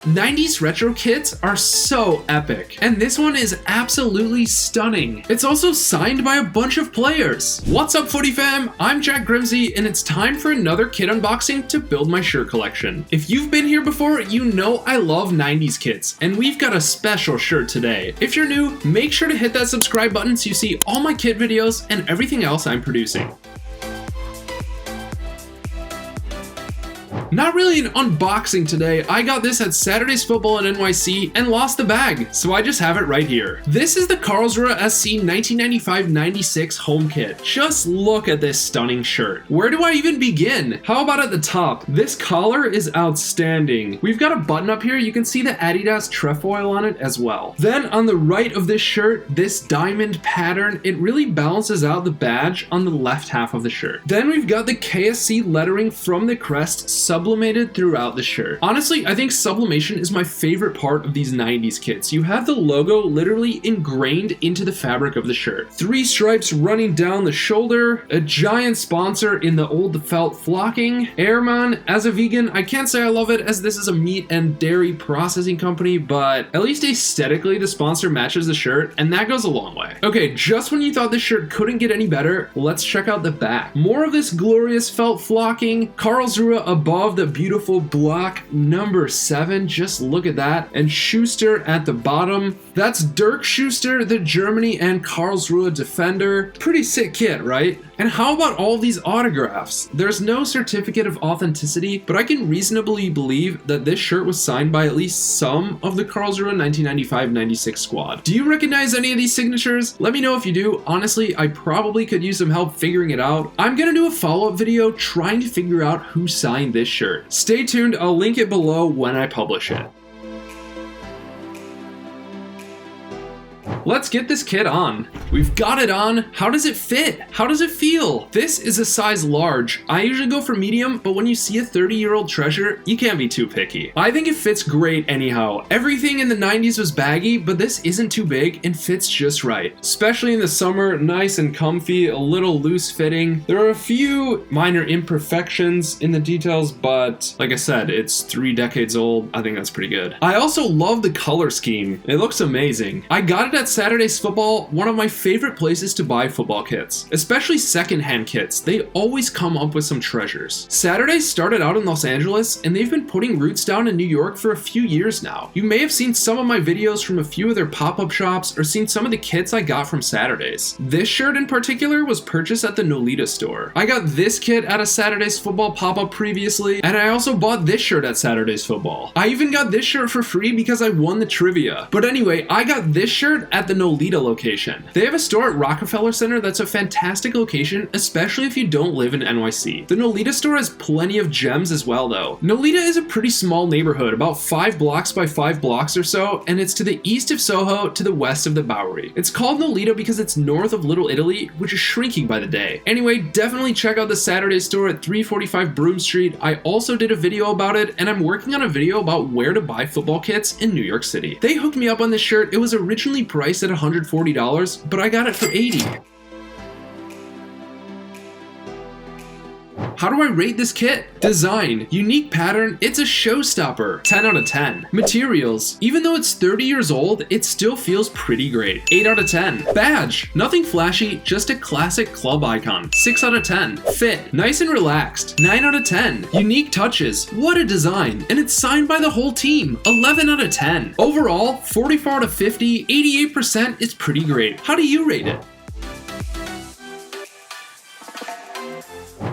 90s retro kits are so epic, and this one is absolutely stunning. It's also signed by a bunch of players. What's up, Footy Fam? I'm Grimse, and it's time for another kit unboxing to build my shirt collection. If you've been here before, you know I love 90s kits, and we've got a special shirt today. If you're new, make sure to hit that subscribe button so you see all my kit videos and everything else I'm producing. Not really an unboxing today. I got this at Saturday's Football in NYC and lost the bag, so I just have it right here. This is the Karlsruher SC 1995-96 home kit. Just look at this stunning shirt. Where do I even begin? How about at the top? This collar is outstanding. We've got a button up here. You can see the Adidas trefoil on it as well. Then on the right of this shirt, this diamond pattern, it really balances out the badge on the left half of the shirt. Then we've got the KSC lettering from the crest sublimated throughout the shirt. Honestly, I think sublimation is my favorite part of these 90s kits. You have the logo literally ingrained into the fabric of the shirt. 3 stripes running down the shoulder, a giant sponsor in the old felt flocking. Airman, as a vegan, I can't say I love it as this is a meat and dairy processing company, but at least aesthetically the sponsor matches the shirt, and that goes a long way. Okay, just when you thought this shirt couldn't get any better, let's check out the back. More of this glorious felt flocking, Karlsruhe above the beautiful block number 7, just look at that, and Schuster at the bottom. That's Dirk Schuster, the Germany and Karlsruhe defender. Pretty sick kit, right? And how about all these autographs? There's no certificate of authenticity, but I can reasonably believe that this shirt was signed by at least some of the Karlsruhe 1995-96 squad. Do you recognize any of these signatures? Let me know if you do. Honestly, I probably could use some help figuring it out. I'm gonna do a follow-up video trying to figure out who signed this shirt. Stay tuned, I'll link it below when I publish it. Let's get this kit on. We've got it on. How does it fit? How does it feel? This is a size large. I usually go for medium, but when you see a 30-year-old treasure, you can't be too picky. I think it fits great anyhow. Everything in the 90s was baggy, but this isn't too big and fits just right. Especially in the summer, nice and comfy, a little loose fitting. There are a few minor imperfections in the details, but like I said, it's 3 decades old. I think that's pretty good. I also love the color scheme. It looks amazing. I got it at Saturday's Football, one of my favorite places to buy football kits, especially secondhand kits. They always come up with some treasures. Saturday started out in Los Angeles, and they've been putting roots down in New York for a few years now. You may have seen some of my videos from a few of their pop-up shops or seen some of the kits I got from Saturdays. This shirt in particular was purchased at the Nolita store. I got this kit at a Saturday's Football pop-up previously, and I also bought this shirt at Saturday's Football. I even got this shirt for free because I won the trivia. But anyway, I got this shirt at the Nolita location. They have a store at Rockefeller Center that's a fantastic location, especially if you don't live in NYC. The Nolita store has plenty of gems as well though. Nolita is a pretty small neighborhood, about 5 blocks by 5 blocks or so, and it's to the east of Soho to the west of the Bowery. It's called Nolita because it's north of Little Italy, which is shrinking by the day. Anyway, definitely check out the Saturday store at 345 Broome Street. I also did a video about it, and I'm working on a video about where to buy football kits in New York City. They hooked me up on this shirt. It was originally priced at $140, but I got it for $80. How do I rate this kit? Design, unique pattern, it's a showstopper. 10 out of 10. Materials, even though it's 30 years old, it still feels pretty great. 8 out of 10. Badge, nothing flashy, just a classic club icon. 6 out of 10. Fit, nice and relaxed. 9 out of 10. Unique touches, what a design, and it's signed by the whole team. 11 out of 10. Overall, 44 out of 50, 88% is pretty great. How do you rate it?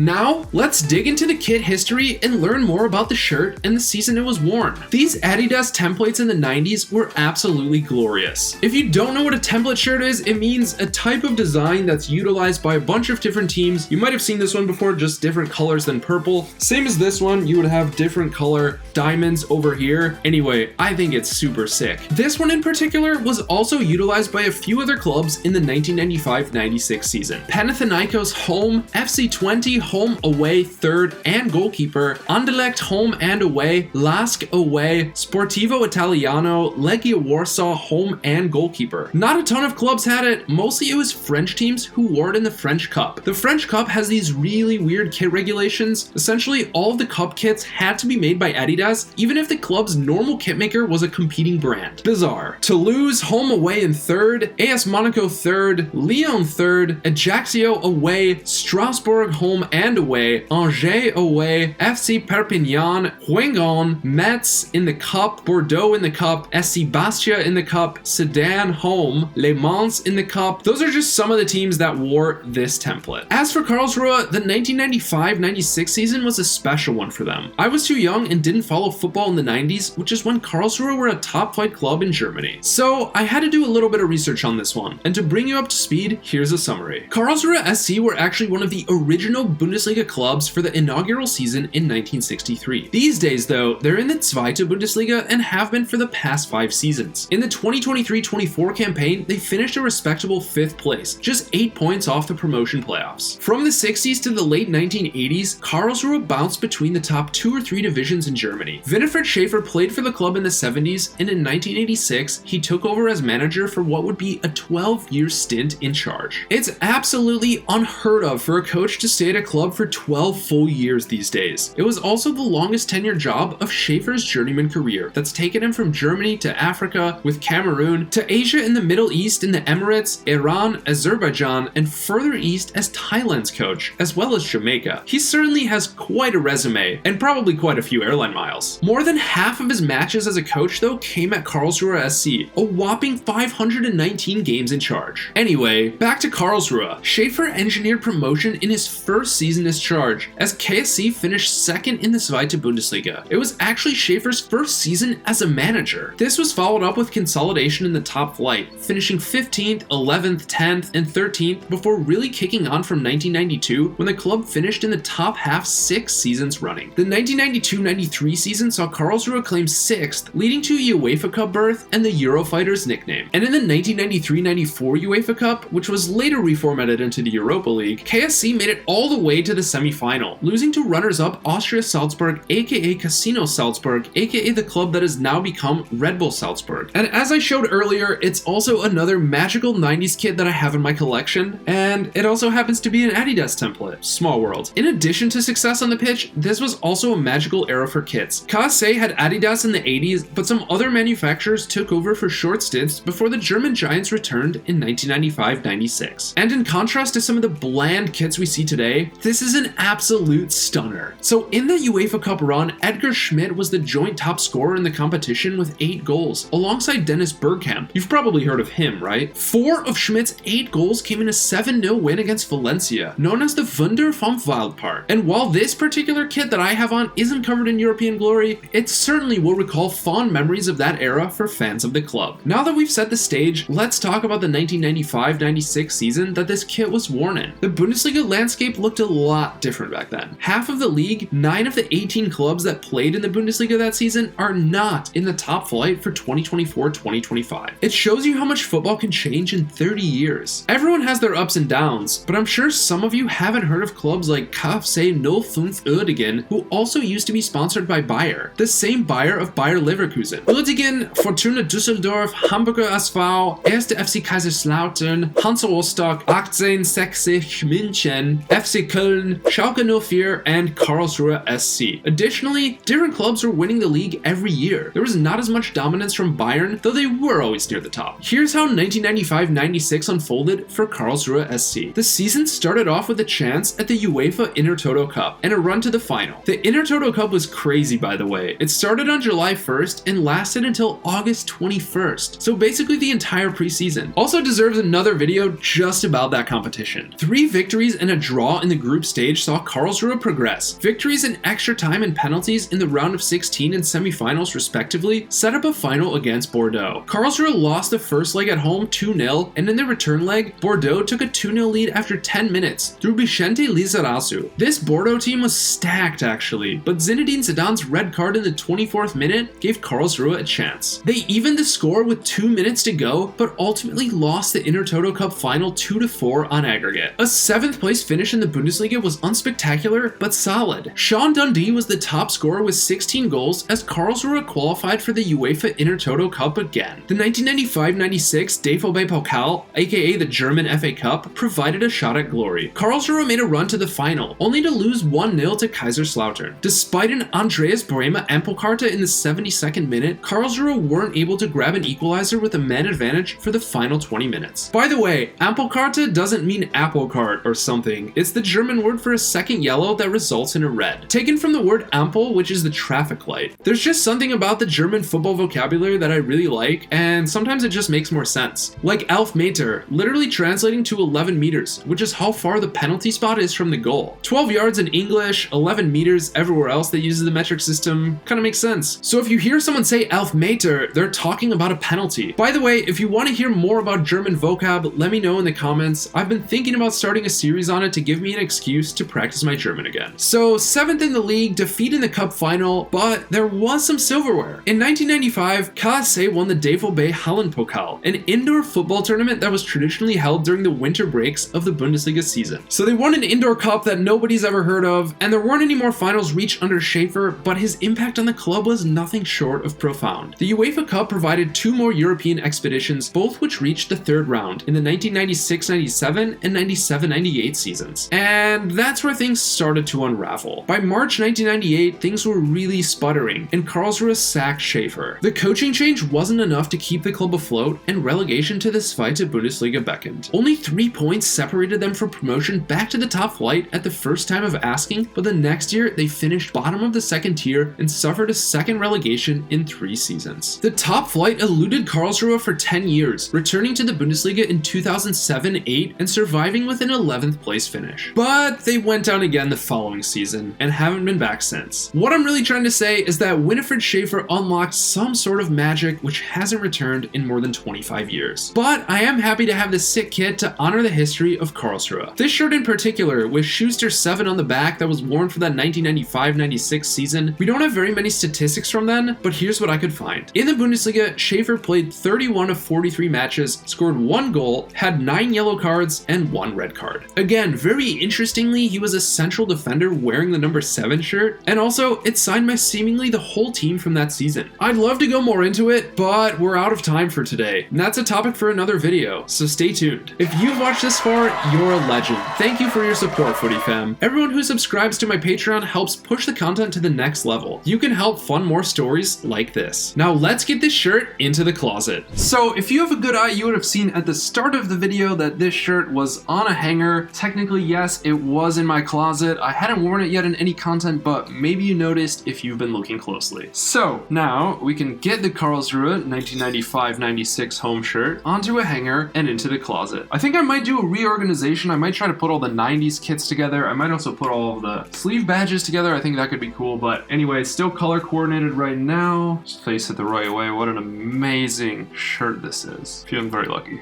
Now, let's dig into the kit history and learn more about the shirt and the season it was worn. These Adidas templates in the 90s were absolutely glorious. If you don't know what a template shirt is, it means a type of design that's utilized by a bunch of different teams. You might have seen this one before, just different colors than purple. Same as this one, you would have different color diamonds over here. Anyway, I think it's super sick. This one in particular was also utilized by a few other clubs in the 1995-96 season. Panathinaikos home, FC 20 home, away, third, and goalkeeper, Anderlecht home and away, Lask away, Sportivo Italiano, Legia Warsaw home and goalkeeper. Not a ton of clubs had it, mostly it was French teams who wore it in the French Cup. The French Cup has these really weird kit regulations. Essentially, all of the cup kits had to be made by Adidas, even if the club's normal kit maker was a competing brand. Bizarre. Toulouse home away in third, AS Monaco third, Lyon third, Ajaccio away, Strasbourg home and away, Angers away, FC Perpignan, Guingamp, Metz in the cup, Bordeaux in the cup, SC Bastia in the cup, Sedan home, Le Mans in the cup. Those are just some of the teams that wore this template. As for Karlsruhe, the 1995-96 season was a special one for them. I was too young and didn't follow football in the 90s, which is when Karlsruhe were a top flight club in Germany. So I had to do a little bit of research on this one, and to bring you up to speed, here's a summary. Karlsruhe SC were actually one of the original Bundesliga clubs for the inaugural season in 1963. These days though, they're in the Zweite Bundesliga and have been for the past 5 seasons. In the 2023-24 campaign, they finished a respectable 5th place, just 8 points off the promotion playoffs. From the 60s to the late 1980s, Karlsruhe bounced between the top 2 or 3 divisions in Germany. Winifred Schäfer played for the club in the 70s, and in 1986, he took over as manager for what would be a 12-year stint in charge. It's absolutely unheard of for a coach to stay at a club for 12 full years these days. It was also the longest tenure job of Schäfer's journeyman career that's taken him from Germany to Africa with Cameroon to Asia and the Middle East in the Emirates, Iran, Azerbaijan, and further east as Thailand's coach, as well as Jamaica. He certainly has quite a resume and probably quite a few airline miles. More than half of his matches as a coach though came at Karlsruhe SC, a whopping 519 games in charge. Anyway, back to Karlsruhe. Schäfer engineered promotion in his first season as charge, as KSC finished 2nd in the Zweite Bundesliga. It was actually Schäfer's first season as a manager. This was followed up with consolidation in the top flight, finishing 15th, 11th, 10th, and 13th before really kicking on from 1992 when the club finished in the top half 6 seasons running. The 1992-93 season saw Karlsruhe claim 6th, leading to a UEFA Cup berth and the Eurofighters nickname. And in the 1993-94 UEFA Cup, which was later reformatted into the Europa League, KSC made it all the way to the semi-final, losing to runners-up Austria Salzburg, aka Casino Salzburg, aka the club that has now become Red Bull Salzburg. And as I showed earlier, it's also another magical 90s kit that I have in my collection, and it also happens to be an Adidas template. Small world. In addition to success on the pitch, this was also a magical era for kits. KSC had Adidas in the 80s, but some other manufacturers took over for short stints before the German giants returned in 1995-96. And in contrast to some of the bland kits we see today, this is an absolute stunner. So in the UEFA Cup run, Edgar Schmidt was the joint top scorer in the competition with 8 goals, alongside Dennis Bergkamp. You've probably heard of him, right? 4 of Schmidt's 8 goals came in a 7-0 win against Valencia, known as the Wunder vom Waldpark. And while this particular kit that I have on isn't covered in European glory, it certainly will recall fond memories of that era for fans of the club. Now that we've set the stage, let's talk about the 1995-96 season that this kit was worn in. The Bundesliga landscape looked a lot different back then. Half of the league, 9 of the 18 clubs that played in the Bundesliga that season are not in the top flight for 2024-2025. It shows you how much football can change in 30 years. Everyone has their ups and downs, but I'm sure some of you haven't heard of clubs like KFC 05 Uerdingen, who also used to be sponsored by Bayer, the same Bayer of Bayer Leverkusen. Uerdingen, Fortuna Düsseldorf, Hamburger SV, 1. FC Kaiserslautern, Hansa Rostock, 1860 München, FC Köln, Schalke 04, and Karlsruhe SC. Additionally, different clubs were winning the league every year. There was not as much dominance from Bayern, though they were always near the top. Here's how 1995-96 unfolded for Karlsruhe SC. The season started off with a chance at the UEFA Intertoto Cup and a run to the final. The Intertoto Cup was crazy, by the way. It started on July 1st and lasted until August 21st, so basically the entire preseason. Also deserves another video just about that competition. 3 victories and a draw in the group stage saw Karlsruhe progress. Victories in extra time and penalties in the round of 16 and semifinals respectively set up a final against Bordeaux. Karlsruhe lost the first leg at home 2-0, and in the return leg, Bordeaux took a 2-0 lead after 10 minutes through Vicente Lizarazu. This Bordeaux team was stacked actually, but Zinedine Zidane's red card in the 24th minute gave Karlsruhe a chance. They evened the score with 2 minutes to go, but ultimately lost the Intertoto Cup final 2-4 on aggregate. A 7th place finish in the Bundesliga Bundesliga was unspectacular but solid. Sean Dundee was the top scorer with 16 goals as Karlsruhe qualified for the UEFA Intertoto Cup again. The 1995-96 DFB Pokal, aka the German FA Cup, provided a shot at glory. Karlsruhe made a run to the final, only to lose 1-0 to Kaiserslautern. Despite an Andreas Brehme Ampelkarte in the 72nd minute, Karlsruhe weren't able to grab an equalizer with a man advantage for the final 20 minutes. By the way, Ampelkarte doesn't mean apple cart or something. It's the German word for a second yellow that results in a red, taken from the word Ampel, which is the traffic light. There's just something about the German football vocabulary that I really like, and sometimes it just makes more sense. Like Elfmeter, literally translating to 11 meters, which is how far the penalty spot is from the goal. 12 yards in English, 11 meters everywhere else that uses the metric system, kind of makes sense. So if you hear someone say Elfmeter, they're talking about a penalty. By the way, if you want to hear more about German vocab, let me know in the comments. I've been thinking about starting a series on it to give me an excuse to practice my German again. So 7th in the league, defeat in the cup final, but there was some silverware. In 1995, KSC won the DFB Hallenpokal, an indoor football tournament that was traditionally held during the winter breaks of the Bundesliga season. So they won an indoor cup that nobody's ever heard of, and there weren't any more finals reached under Schaefer, but his impact on the club was nothing short of profound. The UEFA Cup provided 2 more European expeditions, both which reached the 3rd round in the 1996-97 and 97-98 seasons. And that's where things started to unravel. By March 1998, things were really sputtering, and Karlsruhe sacked Schaefer. The coaching change wasn't enough to keep the club afloat, and relegation to the Zweite Bundesliga beckoned. Only 3 points separated them from promotion back to the top flight at the first time of asking, but the next year they finished bottom of the 2nd tier and suffered a 2nd relegation in 3 seasons. The top flight eluded Karlsruhe for 10 years, returning to the Bundesliga in 2007-08 and surviving with an 11th place finish. But they went down again the following season and haven't been back since. What I'm really trying to say is that Winifred Schaefer unlocked some sort of magic which hasn't returned in more than 25 years. But I am happy to have this sick kit to honor the history of Karlsruhe. This shirt in particular, with Schuster 7 on the back that was worn for that 1995-96 season, we don't have very many statistics from then, but here's what I could find. In the Bundesliga, Schaefer played 31 of 43 matches, scored 1 goal, had 9 yellow cards, and 1 red card. Again, very interestingly, he was a central defender wearing the number 7 shirt, and also it's signed by seemingly the whole team from that season. I'd love to go more into it, but we're out of time for today, and that's a topic for another video, so stay tuned. If you've watched this far, you're a legend. Thank you for your support, Footy Fam. Everyone who subscribes to my Patreon helps push the content to the next level. You can help fund more stories like this. Now let's get this shirt into the closet. So if you have a good eye, you would have seen at the start of the video that this shirt was on a hanger. Technically, yes, it was in my closet. I hadn't worn it yet in any content, but maybe you noticed if you've been looking closely. So now we can get the Karlsruhe 1995-96 home shirt onto a hanger and into the closet. I think I might do a reorganization. I might try to put all the 90s kits together. I might also put all of the sleeve badges together. I think that could be cool, but anyway, still color coordinated right now. Just face it the right way. What an amazing shirt this is. Feeling very lucky.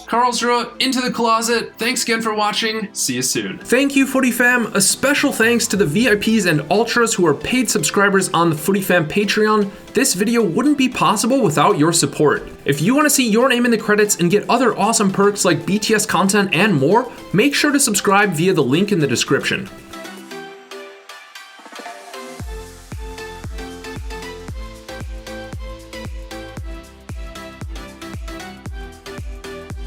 Karlsruhe into the closet. Thanks again for watching. See you soon. Thank you, Footy Fam. A special thanks to the VIPs and Ultras who are paid subscribers on the Footy Fam Patreon. This video wouldn't be possible without your support. If you want to see your name in the credits and get other awesome perks like BTS content and more, make sure to subscribe via the link in the description.